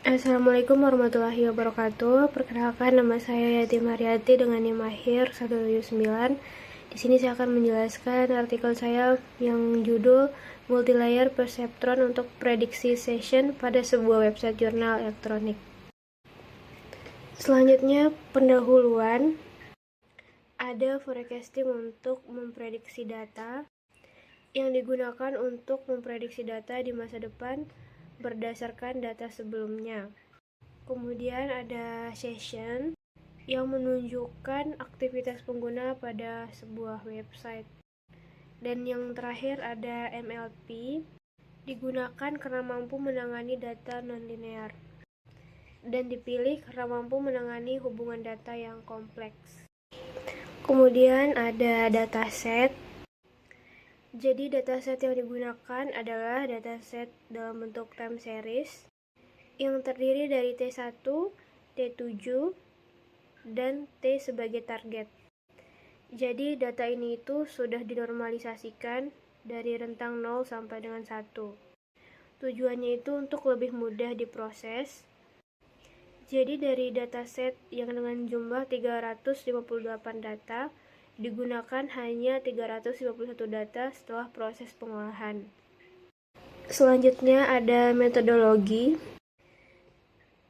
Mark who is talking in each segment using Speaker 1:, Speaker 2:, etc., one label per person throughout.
Speaker 1: Assalamualaikum warahmatullahi wabarakatuh. Perkenalkan, nama saya Yati Mariati dengan NIM akhir 179. Di sini saya akan menjelaskan artikel saya yang judul Multilayer Perceptron untuk Prediksi Session pada sebuah website jurnal elektronik. Selanjutnya, pendahuluan. Ada forecasting untuk memprediksi data yang digunakan untuk memprediksi data di masa depan berdasarkan data sebelumnya. Kemudian ada session yang menunjukkan aktivitas pengguna pada sebuah website. Dan yang terakhir ada MLP, digunakan karena mampu menangani data non-linear. Dan dipilih karena mampu menangani hubungan data yang kompleks. Kemudian ada dataset. Jadi dataset yang digunakan adalah dataset dalam bentuk time series yang terdiri dari T1, T7, dan T sebagai target. Jadi data ini itu sudah dinormalisasikan dari rentang 0 sampai dengan 1. Tujuannya itu untuk lebih mudah diproses. Jadi dari dataset yang dengan jumlah 358 data, digunakan hanya 351 data setelah proses pengolahan. Selanjutnya ada metodologi.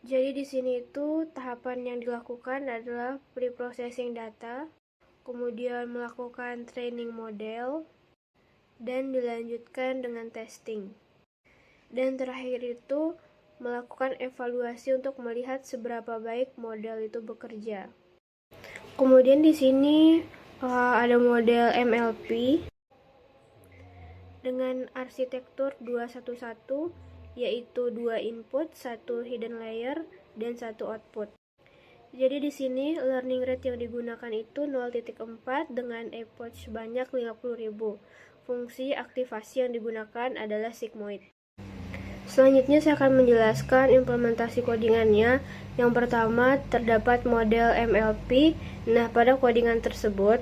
Speaker 1: Jadi di sini itu tahapan yang dilakukan adalah pre-processing data, kemudian melakukan training model, dan dilanjutkan dengan testing. Dan terakhir itu melakukan evaluasi untuk melihat seberapa baik model itu bekerja. Kemudian di sini ada model MLP dengan arsitektur 211, yaitu 2 input, 1 hidden layer, dan 1 output. Jadi di sini learning rate yang digunakan itu 0.4 dengan epoch sebanyak 50.000. Fungsi aktivasi yang digunakan adalah sigmoid. Selanjutnya saya akan menjelaskan implementasi codingannya. Yang pertama, terdapat model MLP. Nah, pada codingan tersebut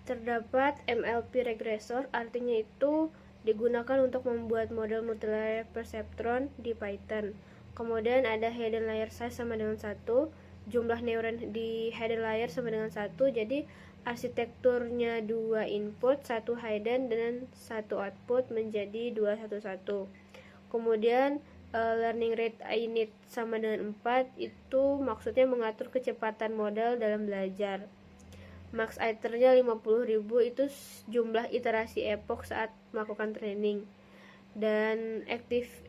Speaker 1: terdapat MLP regressor, artinya itu digunakan untuk membuat model multilayer perceptron di Python. Kemudian ada hidden layer size sama dengan 1, jumlah neuron di hidden layer sama dengan 1, jadi arsitekturnya 2 input, 1 hidden, dan 1 output menjadi 211. Kemudian learning rate init sama dengan 4, itu maksudnya mengatur kecepatan model dalam belajar. Max iternya 50.000, itu jumlah iterasi epoch saat melakukan training. Dan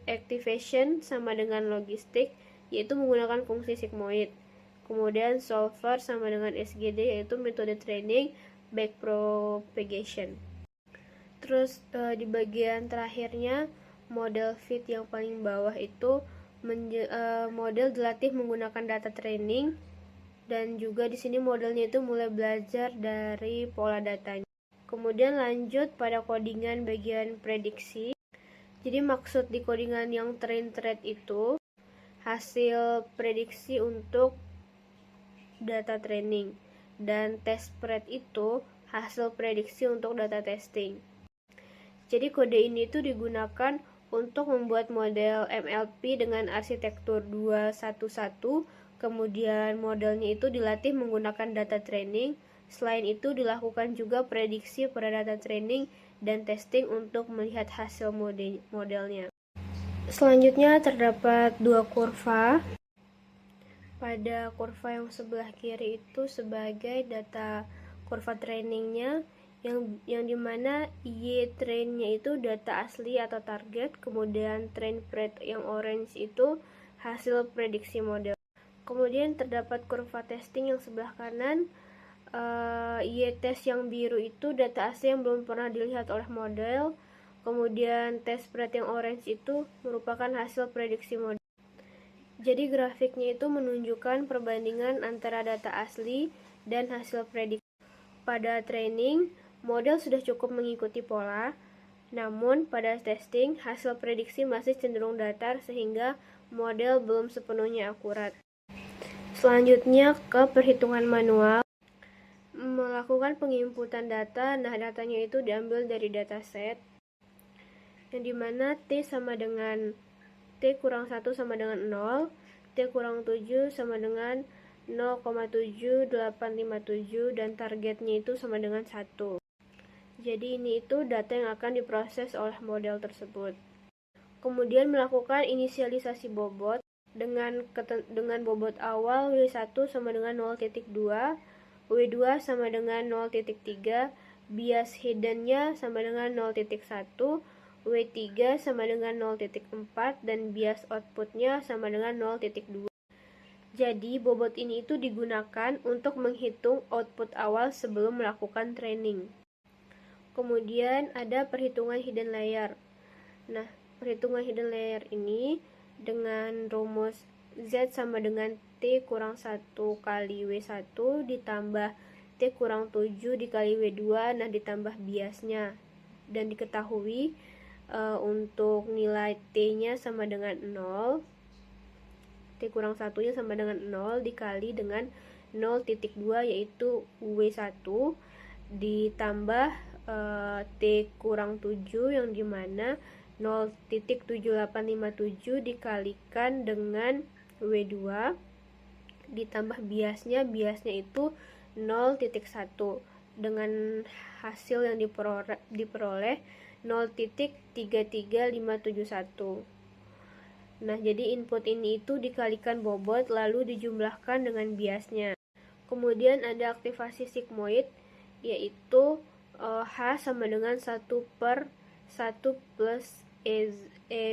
Speaker 1: activation sama dengan logistik, yaitu menggunakan fungsi sigmoid. Kemudian solver sama dengan SGD, yaitu metode training backpropagation. Terus di bagian terakhirnya model fit yang paling bawah itu model dilatih menggunakan data training, dan juga di sini modelnya itu mulai belajar dari pola datanya. Kemudian lanjut pada codingan bagian prediksi. Jadi maksud di codingan yang train thread itu hasil prediksi untuk data training, dan test spread itu hasil prediksi untuk data testing. Jadi kode ini itu digunakan untuk membuat model MLP dengan arsitektur 211, kemudian modelnya itu dilatih menggunakan data training. Selain itu dilakukan juga prediksi pada data training dan testing untuk melihat hasil modelnya. Selanjutnya terdapat 2 kurva. Pada kurva yang sebelah kiri itu sebagai data kurva trainingnya, yang dimana Y trainnya itu data asli atau target, kemudian train spread yang orange itu hasil prediksi model. Kemudian terdapat kurva testing yang sebelah kanan. Y test yang biru itu data asli yang belum pernah dilihat oleh model. Kemudian test spread yang orange itu merupakan hasil prediksi model. Jadi grafiknya itu menunjukkan perbandingan antara data asli dan hasil prediksi. Pada training, model sudah cukup mengikuti pola, namun pada testing, hasil prediksi masih cenderung datar sehingga model belum sepenuhnya akurat. Selanjutnya ke perhitungan manual. Melakukan penginputan data, nah datanya itu diambil dari dataset, yang dimana T sama dengan T T kurang 1 sama dengan 0, T kurang 7 sama dengan 0,7857 dan targetnya itu sama dengan 1. Jadi ini itu data yang akan diproses oleh model tersebut. Kemudian melakukan inisialisasi bobot dengan bobot awal W1 sama dengan 0,2, W2 sama dengan 0,3, bias hiddennya sama dengan 0,1, W3 sama dengan 0,4, dan bias outputnya sama dengan 0,2. Jadi bobot ini itu digunakan untuk menghitung output awal sebelum melakukan training. Kemudian ada perhitungan hidden layer. Nah, perhitungan hidden layer ini dengan rumus Z sama dengan T kurang 1 kali W1 ditambah T kurang 7 dikali W2, nah ditambah biasnya. Dan diketahui untuk nilai T-nya sama dengan 0, T kurang 1-nya sama dengan 0 dikali dengan 0,2 yaitu W1 ditambah T kurang 7 yang dimana 0,7857 dikalikan dengan W2 ditambah biasnya itu 0,1 dengan hasil yang diperoleh 0,33571. Nah, jadi input ini itu dikalikan bobot lalu dijumlahkan dengan biasnya. Kemudian ada aktivasi sigmoid yaitu H sama dengan 1/1 plus E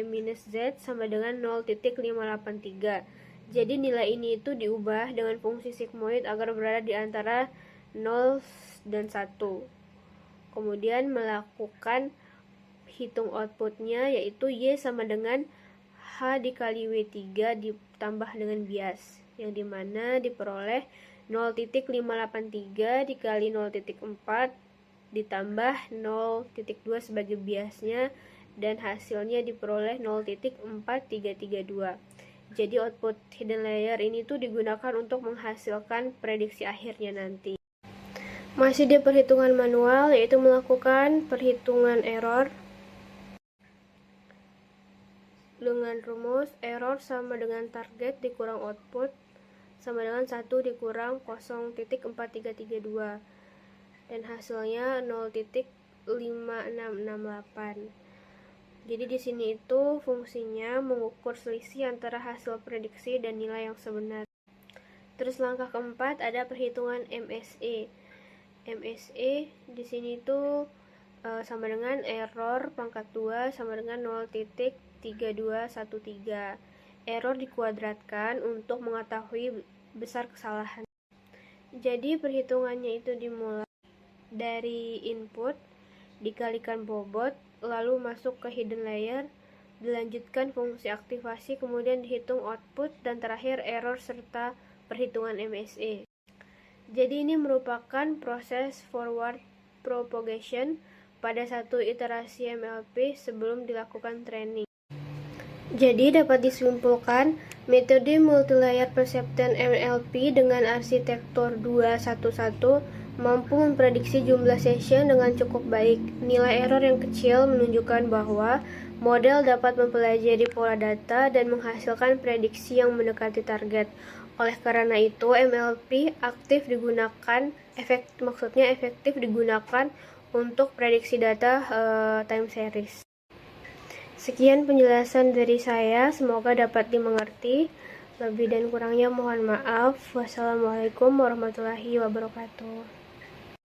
Speaker 1: minus Z sama dengan 0,583. Jadi nilai ini itu diubah dengan fungsi sigmoid agar berada di antara 0 dan 1. Kemudian melakukan hitung outputnya yaitu Y sama dengan H dikali W3 ditambah dengan bias yang dimana diperoleh 0,583 dikali 0,4 ditambah 0,2 sebagai biasnya dan hasilnya diperoleh 0,4332. Jadi output hidden layer ini tuh digunakan untuk menghasilkan prediksi akhirnya nanti. Masih di perhitungan manual yaitu melakukan perhitungan error dengan rumus error sama dengan target dikurang output sama dengan 1 dikurang 0,4332 dan hasilnya 0,5668. Jadi di sini itu fungsinya mengukur selisih antara hasil prediksi dan nilai yang sebenar. Terus langkah keempat ada perhitungan MSE. MSE di sini itu sama dengan error pangkat 2 sama dengan 0,3213. Error dikuadratkan untuk mengetahui besar kesalahan. Jadi perhitungannya itu dimulai dari input dikalikan bobot lalu masuk ke hidden layer, dilanjutkan fungsi aktivasi, kemudian dihitung output dan terakhir error serta perhitungan MSE. Jadi ini merupakan proses forward propagation pada satu iterasi MLP sebelum dilakukan training. Jadi dapat disimpulkan metode multilayer perceptron MLP dengan arsitektur 211 mampu memprediksi jumlah session dengan cukup baik. Nilai error yang kecil menunjukkan bahwa model dapat mempelajari pola data dan menghasilkan prediksi yang mendekati target. Oleh karena itu, MLP efektif digunakan untuk prediksi data time series. Sekian penjelasan dari saya, semoga dapat dimengerti. Lebih dan kurangnya mohon maaf. Wassalamualaikum warahmatullahi wabarakatuh.